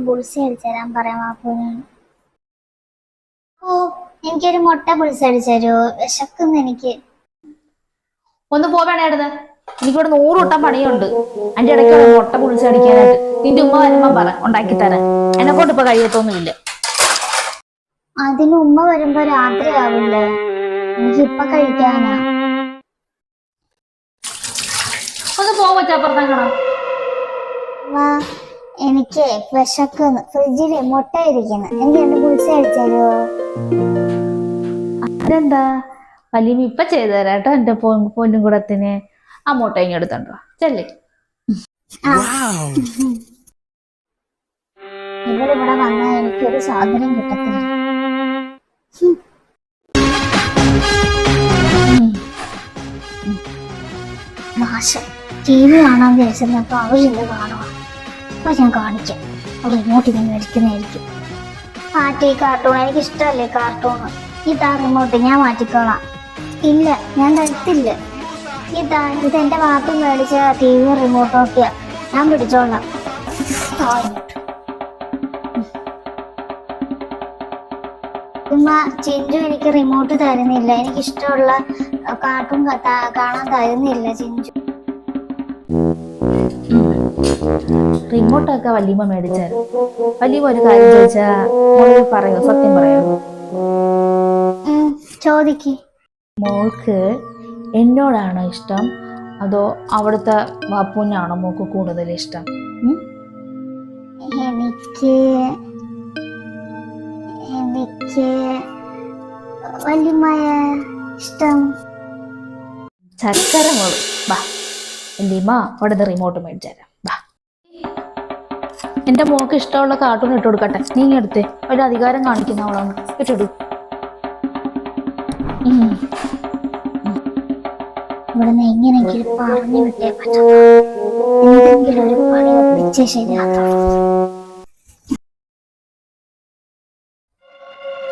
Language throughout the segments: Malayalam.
ബുൾസി അടിച്ചു തരാൻ പറയാം വാപ്പുവിന്. ഓ, എനിക്കൊരു മുട്ട ബുൾസി അടിച്ചു തരുമോ? വിശക്കുന്നു എനിക്ക്. ഒന്ന് പോവേണായിരുന്നു. എനിക്കിവിടെ 100 വട്ടം പണിയുണ്ട്. അതിന്റെ ഇടയ്ക്ക് മുട്ട പുളിച്ച് അടിക്കാനായിട്ട് നിന്റെ ഉമ്മ വരുമ്പം പറ ഉണ്ടാക്കി തരാൻ. എന്നെ കൊണ്ട് ഇപ്പൊ കഴിയത്തൊന്നുമില്ല. അതിന് ഉമ്മ വരുമ്പോ രാത്രി ആവില്ലേ? എനിക്ക് ഇപ്പൊ കഴിക്കാനാ. ഒന്ന് പോവച്ചപ്പുറത്തേക്കണം. വാ, എനിക്ക് വിശക്കുന്നു. ഫ്രിഡ്ജില് മുട്ട ഇരിക്കുന്നു. എനിക്ക് 2 ബുൾസി അടിച്ചു തരുമോ? അതെന്താ വലിയ ഇപ്പൊ ചെയ്തു തരാം കേട്ടോ. എന്റെ പൊന്നും കൂടത്തിന് ആ മുട്ട ഇങ്ങ് എടുത്തോണ്ടോ ചെല്ലേ. ഇവിടെ വന്നാൽ എനിക്കൊരു സാധനം കിട്ടത്തില്ല. നാശം. TV കാണാൻ വിചാരിച്ചപ്പോ അവരിന്ന് കാണുക. അപ്പൊ ഞാൻ കാണിക്കാം. അവിടെ റിമോട്ട് ഇങ്ങനെ മേടിക്കുന്നതായിരിക്കും. പാട്ടി കാർട്ടൂൺ എനിക്ക് ഇഷ്ടമല്ലേ കാർട്ടൂണ്. ഇതാ റിമോട്ട്, ഞാൻ മാറ്റിക്കോളാം. ഇല്ല, ഞാൻ തരത്തില്ല. ഇതെന്റെ വാപ്പി മേടിച്ച TV റിമോട്ടൊക്കെയാ. ഞാൻ പിടിച്ചോളാം. ഉമ്മ, ചിഞ്ചു എനിക്ക് റിമോട്ട് തരുന്നില്ല. എനിക്ക് ഇഷ്ടമുള്ള കാർട്ടൂൺ കാണാൻ തരുന്നില്ല ചിഞ്ചു. റിമോട്ടൊക്കെ വല്യമ്മ മേടിച്ചായിരുന്നു. വല്യമ്മ ഒരു കാര്യം ചോദിച്ചാ പറയോ? സത്യം പറയോ? ചോദിക്ക്. മോൾക്ക് എന്നോടാണോ ഇഷ്ടം അതോ അവിടുത്തെ ബാപ്പുവിനാണോ മോൾക്ക് കൂടുതൽ ഇഷ്ടം? എനിക്ക് വല്യമ്മയെ ഇഷ്ടം. ചക്കര മോള് ബാ, വല്യമ്മ അവിടുത്തെ റിമോട്ട് മേടിച്ചുതരാം. ബാ, എന്റെ മോൾക്ക് ഇഷ്ടമുള്ള കാർട്ടൂൺ ഇട്ട് കൊടുക്കട്ടെ. നീ എടുത്തേ. ഒരു അധികാരം കാണിക്കുന്ന അവളാണ്. ഇട്ടിടൂ. ഇവിടുന്ന് എങ്ങനെയെങ്കിലും പറഞ്ഞു വിട്ടേ പറ്റൂ. എന്തെങ്കിലും ഒരു പണി ഒപ്പിച്ച് ശരിയാക്കാം.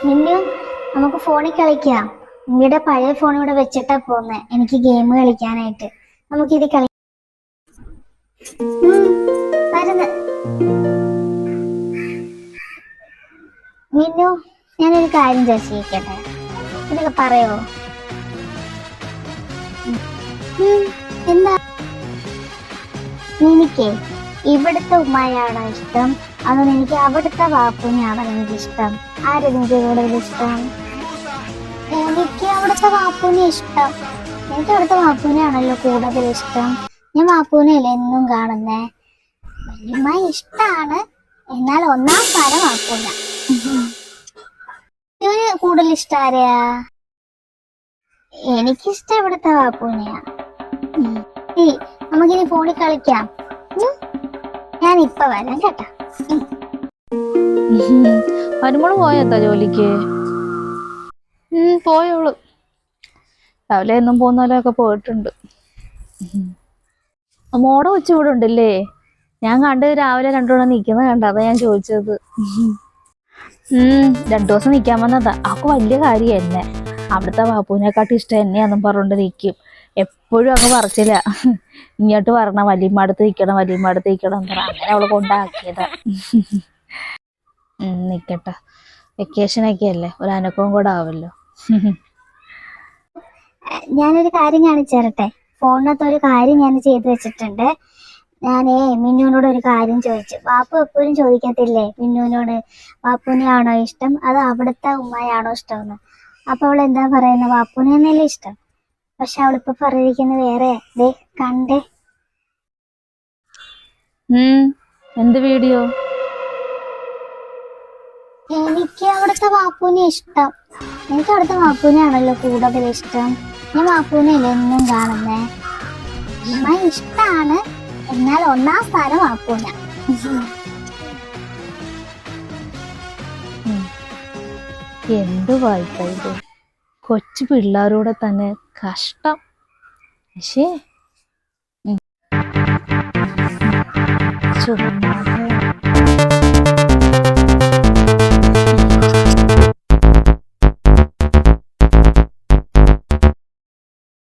നിന്നെ നമുക്ക് ഫോണിൽ കളിക്കാം. ഉമ്മയുടെ പഴയ ഫോൺ ഇവിടെ വെച്ചിട്ടാ പോന്നെ. എനിക്ക് ഗെയിം കളിക്കാനായിട്ട്. നമുക്കിത് കളി. മിന്നു, ഞാനൊരു കാര്യം ചോദിച്ചിരിക്കട്ടെ. ഇതൊക്കെ പറയോ? എന്താ? എനിക്ക് ഇവിടുത്തെ ഉമ്മയാണോ ഇഷ്ടം അതോ എനിക്ക് അവിടുത്തെ വാപ്പുവിനെയാണോ എനിക്കിഷ്ടം? ആരും എനിക്ക് കൂടുതൽ ഇഷ്ടം? എനിക്ക് അവിടുത്തെ വാപ്പുവിനെ ഇഷ്ടം. എനിക്ക് അവിടുത്തെ വാപ്പുവിനെയാണല്ലോ കൂടുതൽ ഇഷ്ടം. ഞാൻ വാപ്പുവിനെയല്ലേ എന്നും കാണുന്നേ. വല്യമ്മ ഇഷ്ടാണ്, എന്നാൽ 1ാം സ്ഥാനം വാപ്പുവിന. ഇവന് കൂടുതൽ ഇഷ്ടം ആരെയാ? എനിക്കിഷ്ടം ഇവിടുത്തെ വാപ്പുവിനെയാ. നമുക്കിനി ഫോണിൽ കളിക്കാം. ഞാൻ ഇപ്പൊ വരാം കേട്ടാ. മരുമോള് പോയത്താ ജോലിക്ക്? പോയോളൂ. രാവിലെ എന്നും പോകുന്നവരൊക്കെ പോയിട്ടുണ്ട്. മോടെ ഉച്ച ഇവിടെ ഉണ്ടല്ലേ? ഞാൻ കണ്ട് രാവിലെ 2 തവണ നിൽക്കുന്നത് കണ്ട. അതാ ഞാൻ ചോദിച്ചത്. 2 ദിവസം നിൽക്കാൻ വന്നതാ. അവൾക്ക് വലിയ കാര്യന്നെ. അവിടുത്തെ ബാപ്പുവിനെക്കാട്ടും ഇഷ്ടം എന്നെയാന്നും പറഞ്ഞോണ്ട് നിൽക്കും. എപ്പോഴും അങ്ങ് പറച്ചില്ല. ഇങ്ങോട്ട് വരണം, വല്യമ്മ അടുത്ത് നിൽക്കണം, വല്യമ്മ അടുത്ത് നിൽക്കണം എന്ന് പറഞ്ഞാൽ അങ്ങനെ അവള് കൊണ്ടാക്കിയതാ. നിക്കട്ടെ, വെക്കേഷനൊക്കെ അല്ലേ, ഒരു അനക്കവും കൂടെ ആവല്ലോ. ഞാനൊരു കാര്യം കാണിച്ചു തരട്ടെ. ഫോണിനകത്ത് ഒരു കാര്യം ഞാൻ ചെയ്തു വെച്ചിട്ടുണ്ട്. ഞാനേ മിന്നുവിനോട് ഒരു കാര്യം ചോദിച്ചു. വാപ്പു എപ്പോഴും ചോദിക്കത്തില്ലേ മിന്നുവിനോട് വാപ്പുവിനെയാണോ ഇഷ്ടം അതോ അവിടുത്തെ ഉമ്മയാണോ ഇഷ്ടമെന്ന്? അപ്പൊ അവൾ എന്താ പറയുന്നത്? വാപ്പുവിനെ തന്നെയല്ലേ ഇഷ്ടം. പക്ഷെ അവളിപ്പോ പറഞ്ഞിരിക്കുന്നത് വേറെ. ദേ കണ്ടേ. എന്ത് വീഡിയോ? എനിക്ക് അവിടുത്തെ വാപ്പുവിനെ ഇഷ്ടം. എനിക്ക് അവിടുത്തെ വാപ്പുവിനെയാണല്ലോ കൂടുതൽ ഇഷ്ടം. ഞാൻ വാപ്പുവിനെയല്ലേ എന്നും കാണുന്നേ. ഉമ്മ ഇഷ്ടാണ്, എന്നാൽ 1ാം സ്ഥാനം വാപ്പുവിന. എന്ത് വായിക്കാ ഇത്? കൊച്ചു പിള്ളേരോടെ തന്നെ കഷ്ടം. ചുമ്മാ